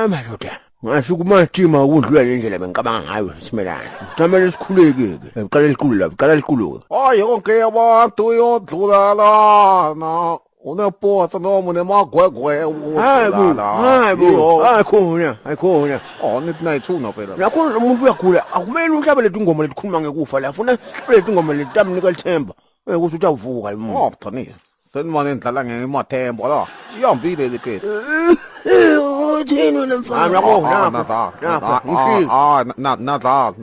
madoda ngasho kumatima ukudlula lendlela bengicabanga ngayo simelana tamele sikhuleke ke uqala likhulu lapha uqala likhulu hayi konke abantu yodlulalana uneposa noma unemagwegwe hayikhona oh nithi nayithuna phela nakho umuntu uyagula akumele uhlabele ingoma letikhuluma ngekufa la ufuna uhlabele ingoma letamnika lithemba ukuthi utawuvuka lo oh Tony senimane ndlala ngemathembo la iyambile lekhethu uthini wena mfana nadla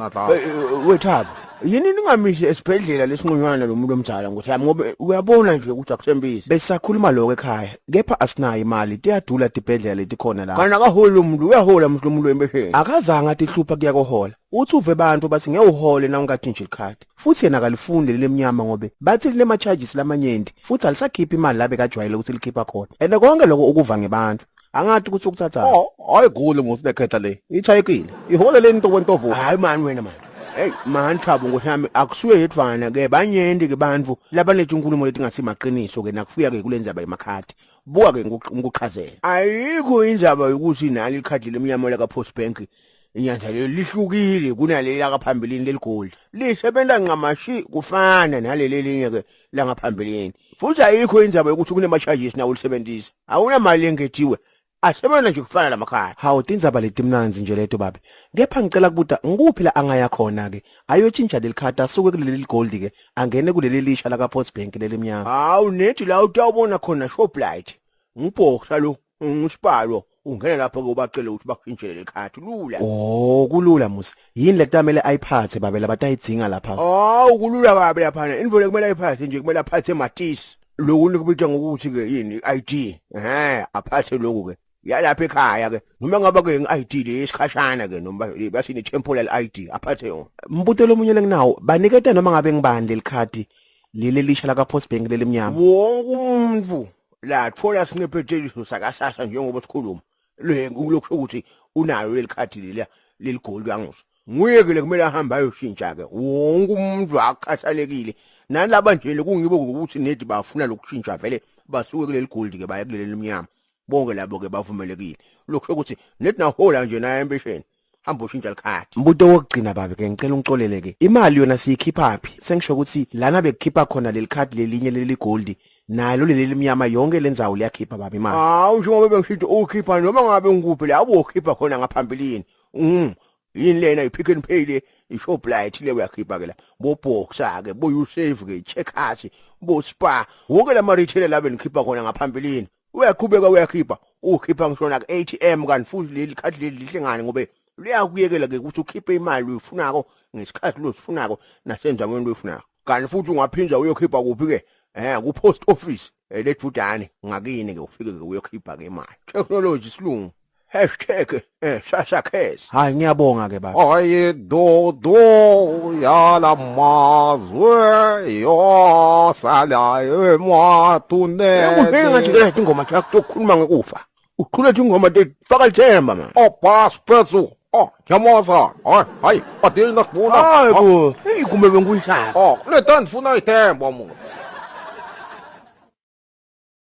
wethaba yini ningamishe esibhedlela lesinqunywana lo muntu omdala ngothami ngoba uyabona nje ukuthi akuthembisi besakhuluma lokho ekhaya kepha asinayo imali tiyadula tibhedlela letikhona la kana akahola umuntu uyahola umuntu wembesheni akazange athi hlupha kuyakohola uthi uve abantu bathi ngewuhole na ungathinje ikhadi futhi yena akalifunde lemnyama ngobe bathi lema charges lamanyenti futhi alisakhipha imali labe kajwayele ukuthi likhipha khona ende konke lokho ukuva ngebantu angathi ukuthi ukuthatha hayi gule musilekhetha le ichayekile ihole leni into kwentovu hayi mani wena mani hey man Thabo ngothami akusuye yedvana ke banyende ke bantu labanethi inkulumo leti ngasimaqiniso ke nakufika ke kulenzaba emakhadi buka ke ngokuchazela ayikho indzaba ukuthi nali ikhadi lemnyama la ka Post Bank inyanda lihlukile kunaleli la kaphambilini leligoli lisebenza ngamashi kufana naleli linye ke la ngaphambilini futhi ayikho indzaba ukuthi kunema charges nawo lisebenzisa awuna mali engetiwe asebenza nje kufana lamakhaya hawu tindzaba letimnanzi nje leto babe kepha ngicela kubuta ngikuphi la angaya khona ke ayotshintsha lelikhadi asuke kuleli gold ke angene kuleli lisha la ka Post Bank lelimnyama hawu nethi la utawubona khona Shoprite ngibhoksa lo ngisipalo ungena lapha ke ubacela ukuthi bakhintshele lekhadi lula oh kulula musi yini letamele ayiphathe babe labatayidzinga lapha hawu kulula babe lapha indvole kumele ayiphathe nje kumele aphathe matisi lokuni kubitwa ngokuthi ke yini ID aphathe lokho ke yalapha ekhaya ke noma ngaba ke nge-ID lesikhashana ke noma basini temporary ID aphathe yona mbuto lomunye lenginawo baniketa noma ngabe ngibani lelikhadi leli lisha la ka Post Bank lelimnyama wonke umuntu la thola sinepheteliso sakasasa njengoba sikhuluma lokusho ukuthi unalo lelikhadi leligoli yanguso nguye ke kumele ahamba ayoshintsha ke wonke umuntu akhathalekile nalaba nje kungibo ukuthi nedi bafuna lokushintsha vele basuke kuleli gold ke baye kuleli limnyama bonke labo ke bavumelekile lokusho ukuthi nethi nahola nje naye empesheni hamba ushintsha likhadi mbuto wokugcina babe ke ngicela ungicolele ke imali yona siyikhipha phi sengisho ukuthi lana bekhipha khona leli khadi lelinye leli gold nalo leli limnyama yonke lenzawo liyakhipha babe imali hawu njengoba bengishithi ukhipha noma ngabe ngikuphi la ukhipha khona ngaphambilini yini lena iPick n Pay le iShoprite le uyakhipha ke la boBoxer ke boUsave ke Checkers boSpar wonke lama retailer labe nikhipha khona ngaphambilini uyaqhubeka uyakhipha ukhipha ngishona ku ATM kanti futhi leli khadi leli lihlengane ngobe liyakuyekela ke ukuthi ukhiphe imali uyifunako ngesikhathi lo sifunako nasenzamweni lo uyifunako kanti futhi ungaphinda uyokhipha kuphi ke ku post office lethudane ngakini ke ufike ke uyokhipha ke imali technology silungu #ShaShaCash hayi ngiyabonga ke baba hayi dodo yala mazwe yo sala ematune ubhenga nje ke ingoma yakho yokukhuluma ngekufa ukhuluma ingoma faka lithemba man pass peso ngiyamoza hayi adini nakubona hayi bo hey kumbe benguyishaka kunetani ndifuna ithemba muntu